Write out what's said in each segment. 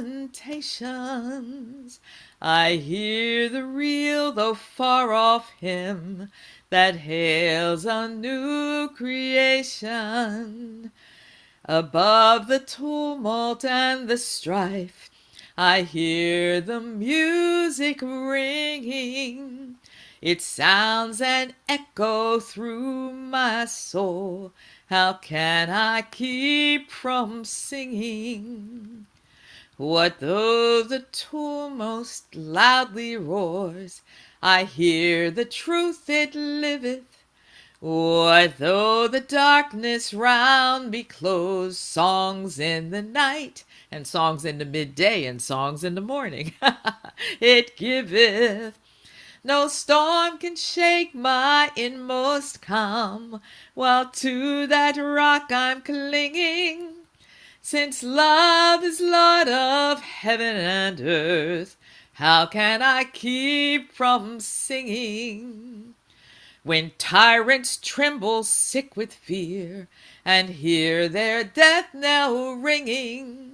lamentations. I hear the real though far off hymn that hails a new creation. Above the tumult and the strife, I hear the music ringing. It sounds an echo through my soul. How can I keep from singing? What though the tumult loudly roars? I hear the truth it liveth. What though the darkness round me close? Songs in the night, and songs in the midday, and songs in the morning. It giveth. No storm can shake my inmost calm, while to that rock I'm clinging. Since love is Lord of heaven and earth, how can I keep from singing? When tyrants tremble sick with fear and hear their death knell ringing,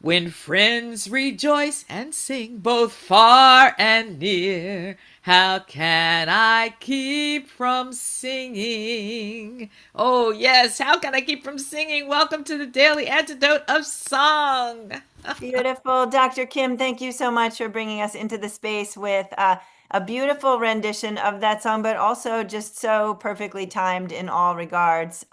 when friends rejoice and sing both far and near, how can I keep from singing? Oh, yes, how can I keep from singing? Welcome to the Daily Antidote of Song. Beautiful. Dr. Kim, thank you so much for bringing us into the space with a beautiful rendition of that song, but also just so perfectly timed in all regards.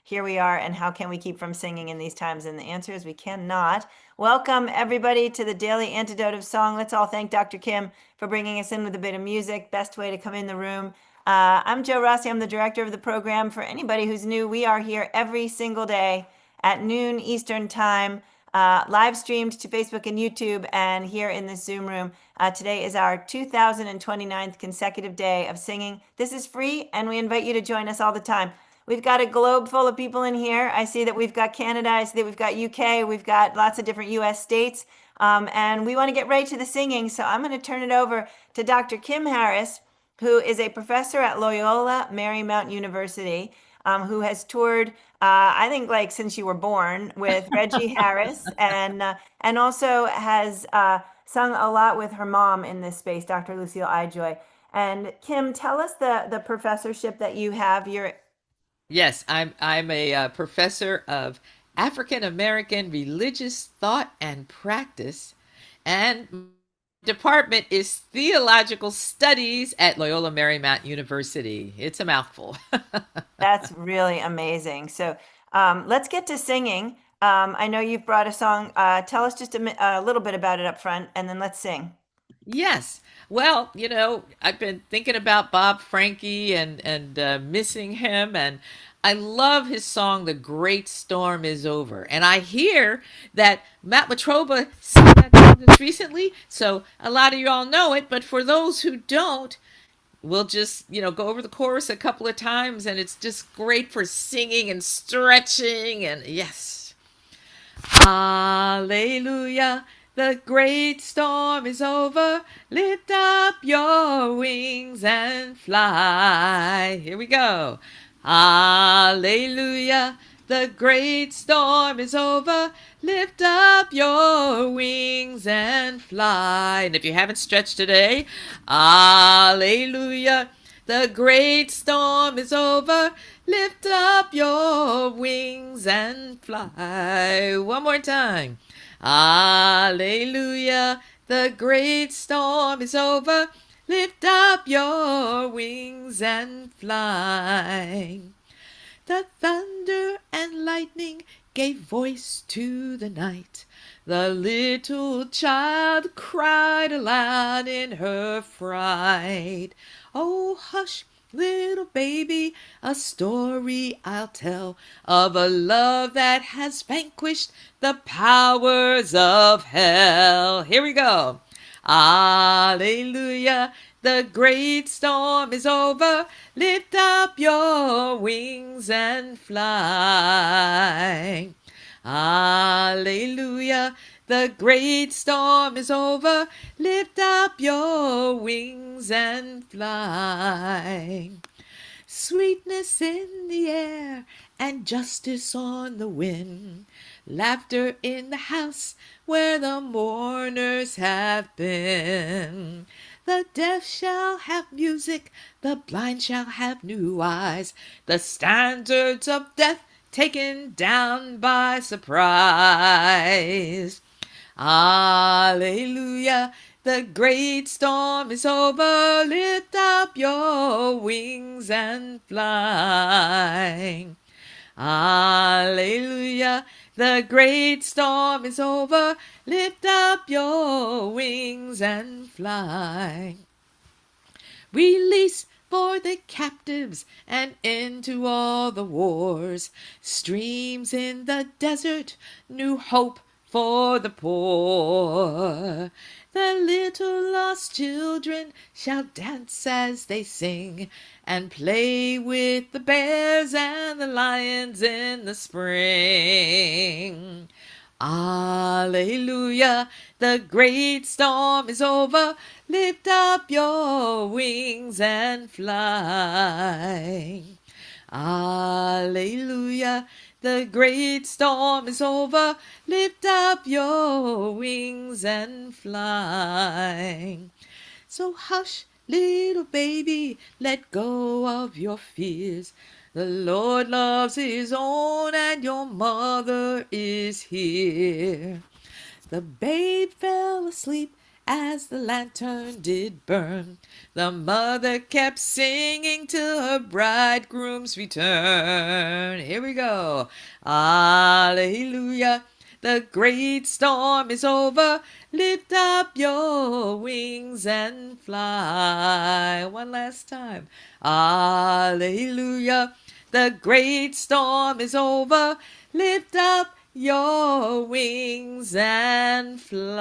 Here we are, and how can we keep from singing in these times? And the answer is we cannot. Welcome, everybody, to the Daily Antidote of Song. Let's all thank Dr. Kim for bringing us in with a bit of music. Best way to come in the room. I'm Joe Rossi. I'm the director of the program. For anybody who's new, we are here every single day at noon Eastern Time. Live streamed to Facebook and YouTube and here in this Zoom room. Today is our 2029th consecutive day of singing. This is free, and we invite you to join us all the time. We've got a globe full of people in here. I see that we've got Canada, I see that we've got UK, we've got lots of different US states, and we want to get right to the singing. So I'm going to turn it over to Dr. Kim Harris, who is a professor at Loyola Marymount University, who has toured, I think, like since you were born with Reggie Harris, and also has sung a lot with her mom in this space, Dr. Lucille Ijoy. And Kim, tell us the professorship that you have. You're Yes, I'm a professor of African American religious thought and practice, and my department is theological studies at Loyola Marymount University. It's a mouthful. That's really amazing. So let's get to singing. I know you've brought a song. Tell us just a little bit about it up front, and then let's sing. Yes. Well, I've been thinking about Bob Franke and missing him, and I love his song "The Great Storm Is Over." And I hear that Matt Watroba sang that song just recently, so a lot of you all know it. But for those who don't, we'll just go over the chorus a couple of times, and it's just great for singing and stretching. And yes. Alleluia, the great storm is over. Lift up your wings and fly. Here we go. Alleluia, the great storm is over. Lift up your wings and fly. And if you haven't stretched today, Alleluia, the great storm is over. Lift up your wings and fly. One more time. Alleluia, the great storm is over. Lift up your wings and fly. The thunder and lightning gave voice to the night. The little child cried aloud in her fright. Oh, hush, little baby, a story I'll tell of a love that has vanquished the powers of hell. Here we go. Alleluia, the great storm is over. Lift up your wings and fly. Alleluia, the great storm is over. Lift up your wings and fly. Sweetness in the air and justice on the wind. Laughter in the house where the mourners have been. The deaf shall have music, the blind shall have new eyes, the standards of death taken down by surprise. Alleluia, the great storm is over, lift up your wings and fly. Alleluia, the great storm is over, lift up your wings and fly. Release for the captives and into all the wars. Streams in the desert, new hope for the poor. The little lost children shall dance as they sing and play with the bears and the lions in the spring. Alleluia, the great storm is over. Lift up your wings and fly. Alleluia, the great storm is over. Lift up your wings and fly. So hush, little baby, let go of your fears. The Lord loves his own, and your mother is here. The babe fell asleep as the lantern did burn. The mother kept singing till her bridegroom's return. Here we go. Alleluia. The great storm is over. Lift up your wings and fly. One last time. Alleluia. The great storm is over. Lift up your wings and fly.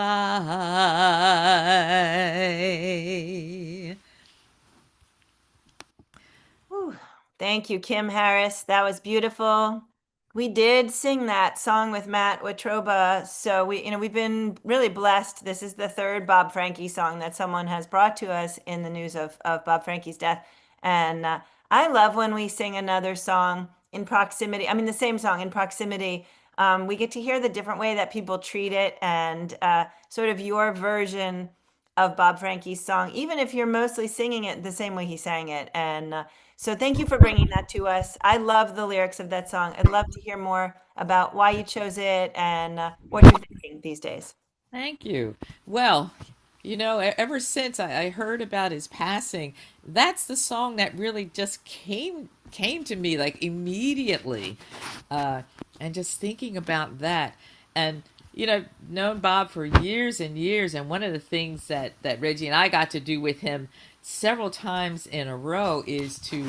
Whew. Thank you, Kim Harris. That was beautiful. We did sing that song with Matt Watroba, so we've been really blessed. This is the third Bob Franke song that someone has brought to us in the news of Bob Franke's death, and I love when we sing another song in proximity. I mean, the same song in proximity. We get to hear the different way that people treat it, and sort of your version of Bob Franke's song, even if you're mostly singing it the same way he sang it. And so thank you for bringing that to us. I love the lyrics of that song. I'd love to hear more about why you chose it and what you're thinking these days. Thank you. Well, ever since I heard about his passing, that's the song that really just came to me like immediately, and just thinking about that, and known Bob for years and years, and one of the things that Reggie and I got to do with him several times in a row is to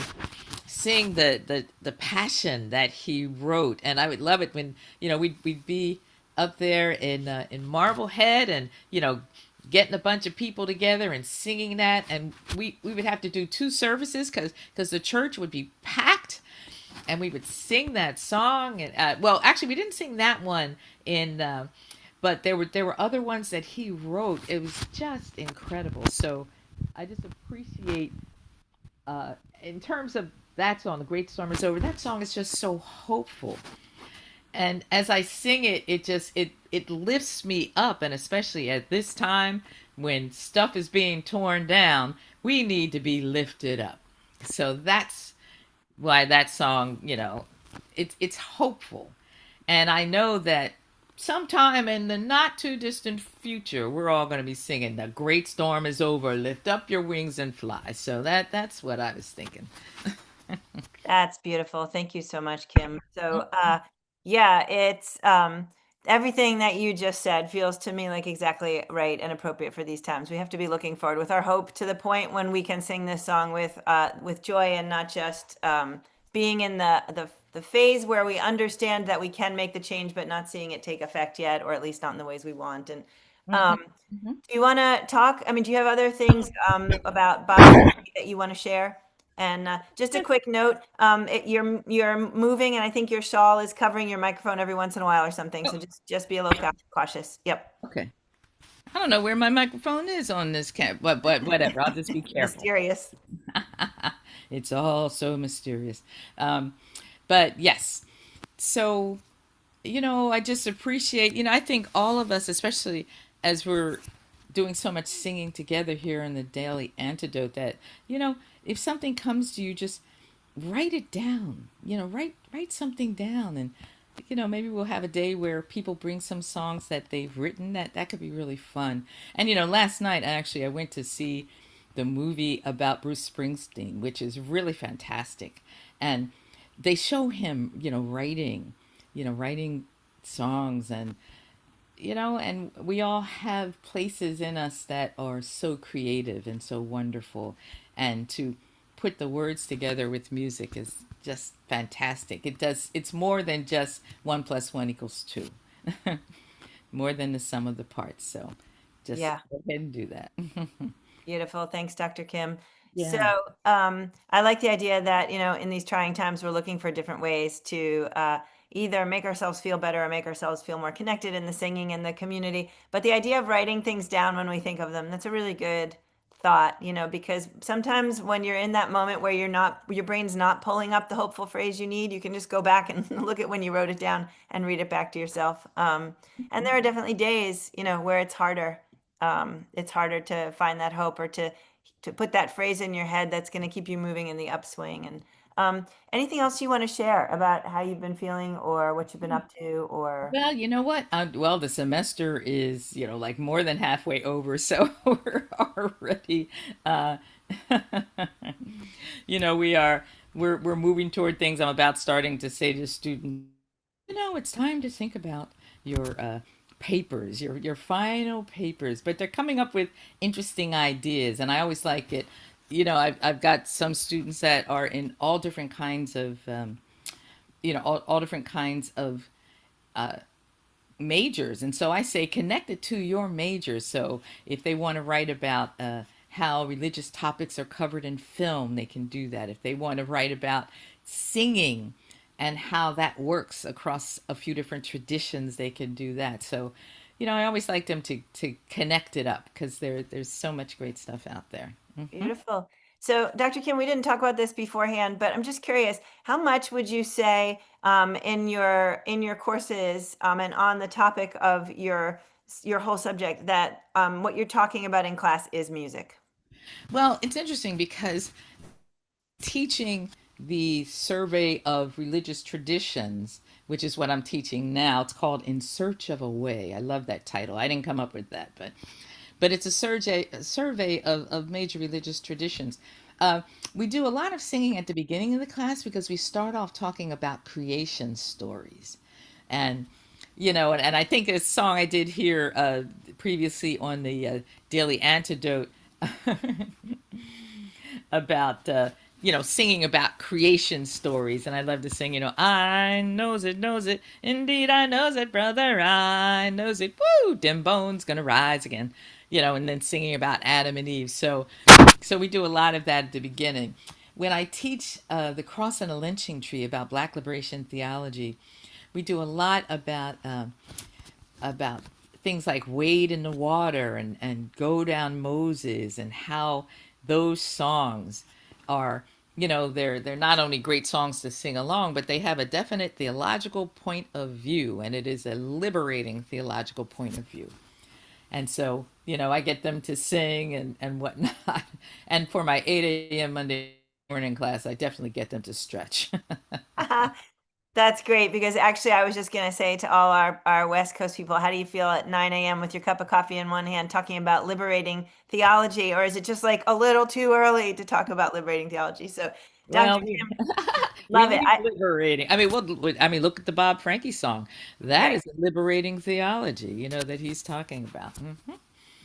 sing the passion that he wrote, and I would love it when we'd be up there in Marblehead, and getting a bunch of people together and singing that, and we would have to do two services because the church would be packed, and we would sing that song. And well, actually, we didn't sing that one in. But there were other ones that he wrote. It was just incredible. So I just appreciate, in terms of that song, "The Great Storm Is Over." That song is just so hopeful, and as I sing it, it lifts me up, and especially at this time when stuff is being torn down, we need to be lifted up. So that's why that song, it's hopeful, and I know that sometime in the not too distant future, we're all going to be singing "The Great Storm Is Over, lift up your wings and fly." So that's what I was thinking. That's beautiful. Thank you so much, Kim. So, yeah, it's everything that you just said feels to me like exactly right and appropriate for these times. We have to be looking forward with our hope to the point when we can sing this song with joy, and not just being in the phase where we understand that we can make the change, but not seeing it take effect yet, or at least not in the ways we want. And Hmm. do you want to talk? I mean, do you have other things about Bob that you want to share? And just a quick note, you're moving, and I think your shawl is covering your microphone every once in a while or something. So Oh, just be a little cautious. Yep. okay. I don't know where my microphone is on this cat, but whatever. I'll just be careful. Mysterious. It's all so mysterious. But yes, so I just appreciate, I think all of us, especially as we're doing so much singing together here in the Daily Antidote, that, you know, if something comes to you, just write it down. Write something down, and maybe we'll have a day where people bring some songs that they've written. That could be really fun. And last night actually I went to see the movie about Bruce Springsteen, which is really fantastic. And they show him, writing songs, and we all have places in us that are so creative and so wonderful. And to put the words together with music is just fantastic. It's more than just 1 + 1 = 2, more than the sum of the parts. So just Yeah. go ahead and do that. Beautiful. Thanks, Dr. Kim. So, Yeah. I like the idea that, in these trying times, we're looking for different ways to either make ourselves feel better or make ourselves feel more connected in the singing and the community. But the idea of writing things down when we think of them, that's a really good thought, because sometimes when you're in that moment where your brain's not pulling up the hopeful phrase you need, you can just go back and look at when you wrote it down and read it back to yourself. And there are definitely days, where it's harder to find that hope or to put that phrase in your head that's going to keep you moving in the upswing. And anything else you want to share about how you've been feeling or what you've been up to or Well, you know what? Well, the semester is, like more than halfway over, so we're already, uh, we're moving toward things. I'm about starting to say to students, it's time to think about your papers, your final papers. But they're coming up with interesting ideas, and I always like it. I've got some students that are in all different kinds of, all different kinds of majors. And so I say connect it to your major. So if they want to write about how religious topics are covered in film, they can do that. If they want to write about singing and how that works across a few different traditions, they can do that. So, I always like them to connect it up because there's so much great stuff out there. Hmm. beautiful. So, Dr. Kim, we didn't talk about this beforehand, but I'm just curious, how much would you say in your courses and on the topic of your whole subject that what you're talking about in class is music? Well, it's interesting because teaching the survey of religious traditions, which is what I'm teaching now. It's called In Search of a Way. I love that title. I didn't come up with that, but it's a survey of major religious traditions. We do a lot of singing at the beginning of the class because we start off talking about creation stories. And and I think a song I did here previously on the Daily Antidote about singing about creation stories. And I love to sing, I knows it, indeed I knows it, brother, I knows it, woo, dem bones gonna rise again, and then singing about Adam and Eve. So we do a lot of that at the beginning. When I teach the cross and a lynching tree about Black liberation theology, we do a lot about things like wade in the water and go down Moses, and how those songs are, they're not only great songs to sing along, but they have a definite theological point of view, and it is a liberating theological point of view. And so, I get them to sing and whatnot. And for my 8 a.m. Monday morning class, I definitely get them to stretch. That's great because actually I was just going to say to all our West Coast people, how do you feel at 9 a.m. with your cup of coffee in one hand talking about liberating theology? Or is it just like a little too early to talk about liberating theology? So, Dr. Well, Kim, we love it. need liberating. I mean, look at the Bob Franke song. That Right. is a liberating theology, that he's talking about.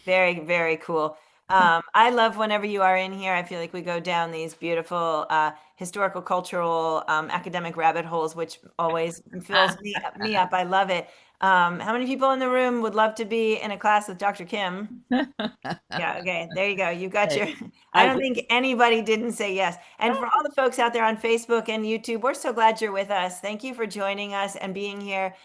Very, very cool. I love whenever you are in here. I feel like we go down these beautiful historical, cultural, academic rabbit holes, which always fills me up. I love it. How many people in the room would love to be in a class with Dr. Kim? Yeah, okay, there you go. You got Hey, your, I I don't would. think anybody didn't say yes. And for all the folks out there on Facebook and YouTube, we're so glad you're with us. Thank you for joining us and being here,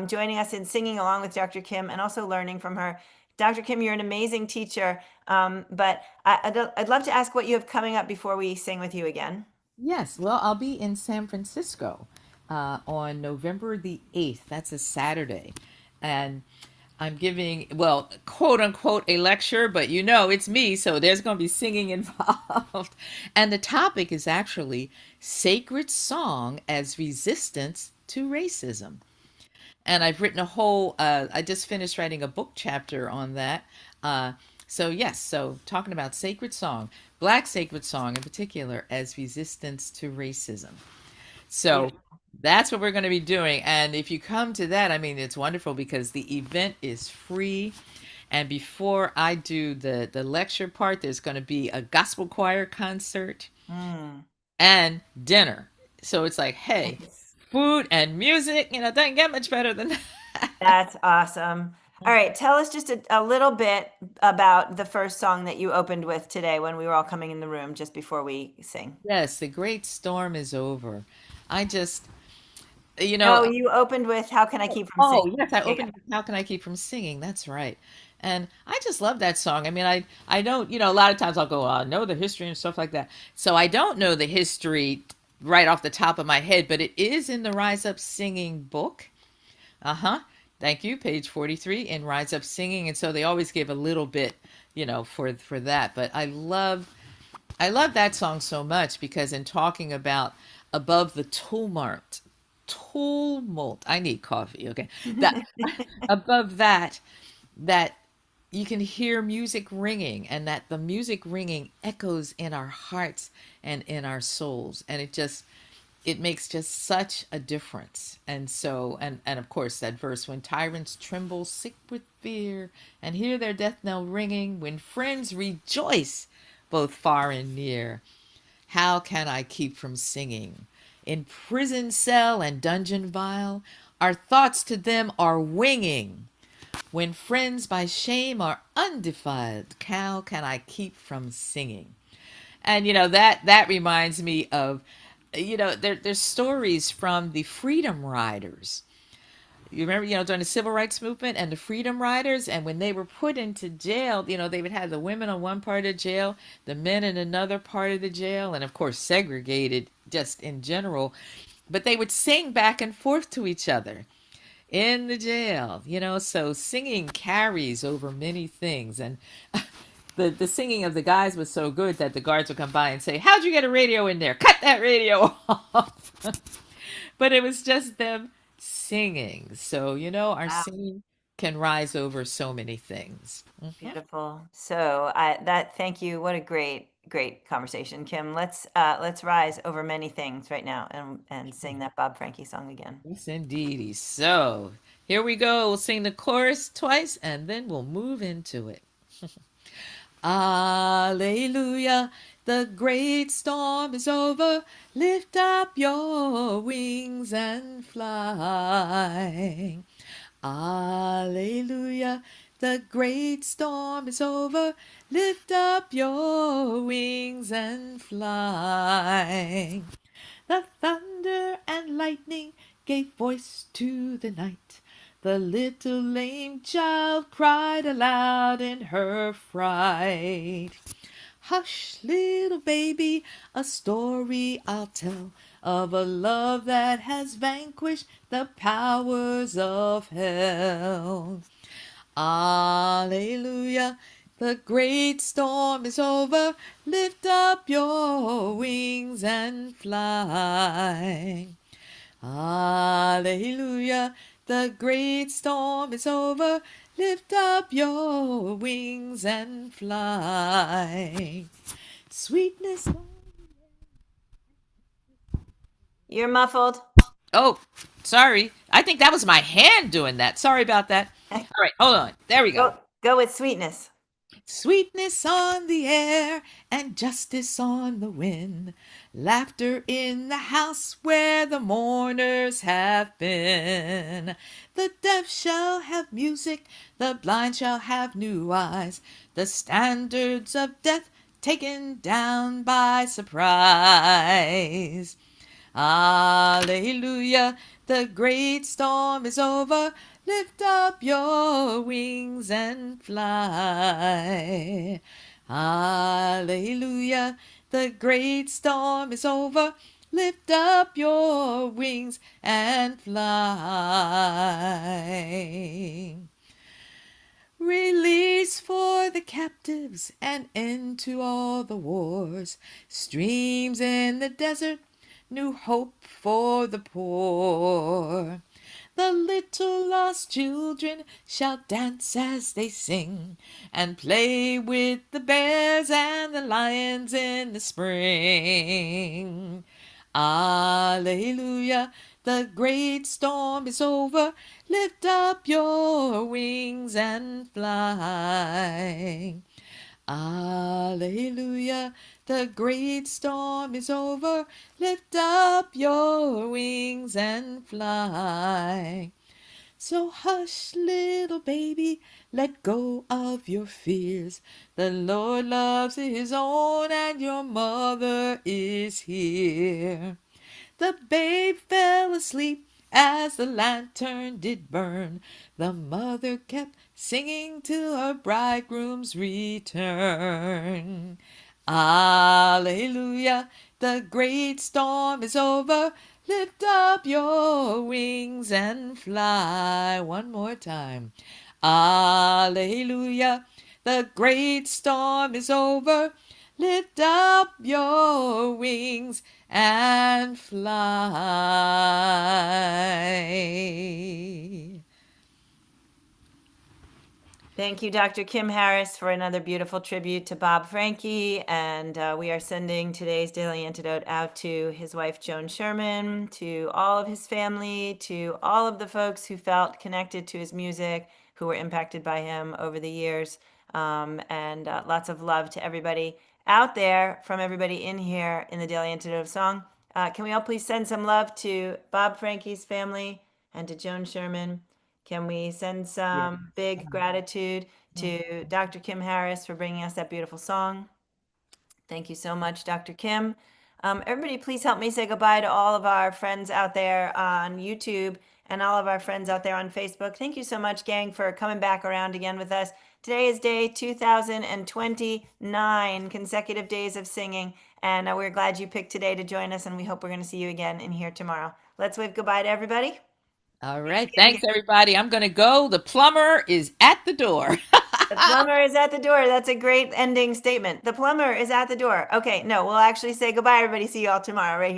joining us and singing along with Dr. Kim and also learning from her. Dr. Kim, you're an amazing teacher. But I'd love to ask what you have coming up before we sing with you again. Yes, well, I'll be in San Francisco on November the 8th. That's a Saturday. And I'm giving, well, quote unquote, a lecture, but you know, it's me, so there's going to be singing involved. And the topic is actually sacred song as resistance to racism. And I've written a whole, I just finished writing a book chapter on that. Uh, so, yes, so talking about sacred song, Black sacred song in particular, as resistance to racism. So Beautiful. that's what we're going to be doing. And if you come to that, I mean, it's wonderful because the event is free. And before I do the lecture part, there's going to be a gospel choir concert Mm. and dinner. So it's like, hey, Nice. food and music, doesn't get much better than that. That's awesome. All right, tell us just a little bit about the first song that you opened with today when we were all coming in the room just before we sing. Yes, the great storm is over. I just, you know, No, you opened with "How Can I Keep from Singing." oh, yes, I Yeah, yeah. opened with How Can I Keep From Singing? That's right. And I just love that song. I mean, I don't, a lot of times I'll go, I know the history and stuff like that. So I don't know the history right off the top of my head, but it is in the Rise Up Singing book. Uh-huh. Thank you. Page 43 in Rise Up Singing. And so they always give a little bit, for that. But I love that song so much because in talking about above the tumult, I need coffee, okay? That above that you can hear music ringing and that the music ringing echoes in our hearts and in our souls and it makes just such a difference. And so and of course that verse, when tyrants tremble sick with fear and hear their death knell ringing, when friends rejoice both far and near, how can I keep from singing? In prison cell and dungeon vile, our thoughts to them are winging. When friends by shame are undefiled, how can I keep from singing? And that reminds me of, there's stories from the Freedom Riders. You remember, during the civil rights movement and the Freedom Riders, and when they were put into jail, they would have the women on one part of the jail, the men in another part of the jail, and of course segregated just in general. But they would sing back and forth to each other in the jail, so singing carries over many things. And the singing of the guys was so good that the guards would come by and say, how'd you get a radio in there? Cut that radio off. But it was just them singing. So, our Wow, singing can rise over so many things. Mhm. beautiful. So thank you. What a great conversation, Kim. Let's rise over many things right now and sing that Bob Franke song again. Yes, indeedy. So, here we go. We'll sing the chorus twice and then we'll move into it. Alleluia, the great storm is over. Lift up your wings and fly. Alleluia, the great storm is over. Lift up your wings and fly. The thunder and lightning gave voice to the night. The little lame child cried aloud in her fright. Hush, little baby, a story I'll tell of a love that has vanquished the powers of hell. Alleluia, the great storm is over. Lift up your wings and fly. Alleluia, the great storm is over. Lift up your wings and fly. Sweetness. You're muffled. Oh, sorry. I think that was my hand doing that. Sorry about that. All right, hold on. There we go. Go with sweetness. Sweetness on the air and justice on the wind. Laughter in the house where the mourners have been. The deaf shall have music, the blind shall have new eyes. The standards of death taken down by surprise. Alleluia, the great storm is over. Lift up your wings and fly. Alleluia, the great storm is over. lift up your wings and fly. Release for the captives and end to all the wars. Streams in the desert, new hope for the poor. The little lost children shall dance as they sing and play with the bears and the lions in the spring. Alleluia, the great storm is over. Lift up your wings and fly. Alleluia, the great storm is over. Lift up your wings and fly. So hush, little baby, let go of your fears. The Lord loves his own, and your mother is here. The babe fell asleep as the lantern did burn. The mother kept singing till her bridegroom's return. Alleluia, the great storm is over. Lift up your wings and fly. One more time. Alleluia, the great storm is over. Lift up your wings and fly. Thank you, Dr. Kim Harris, for another beautiful tribute to Bob Franke. And we are sending today's Daily Antidote out to his wife, Joan Sherman, to all of his family, to all of the folks who felt connected to his music, who were impacted by him over the years. And lots of love to everybody out there, from everybody in here in the Daily Antidote song. Can we all please send some love to Bob Franke's family and to Joan Sherman? Can we send some big gratitude to Dr. Kim Harris for bringing us that beautiful song? Thank you so much, Dr. Kim. Everybody, please help me say goodbye to all of our friends out there on YouTube and all of our friends out there on Facebook. Thank you so much, gang, for coming back around again with us. Today is day 2029, consecutive days of singing, and we're glad you picked today to join us, and we hope we're going to see you again in here tomorrow. Let's wave goodbye to everybody. All right. Thanks, everybody. I'm going to go. The plumber is at the door. The plumber is at the door. That's a great ending statement. The plumber is at the door. Okay, no, we'll actually say goodbye, everybody. See you all tomorrow right here.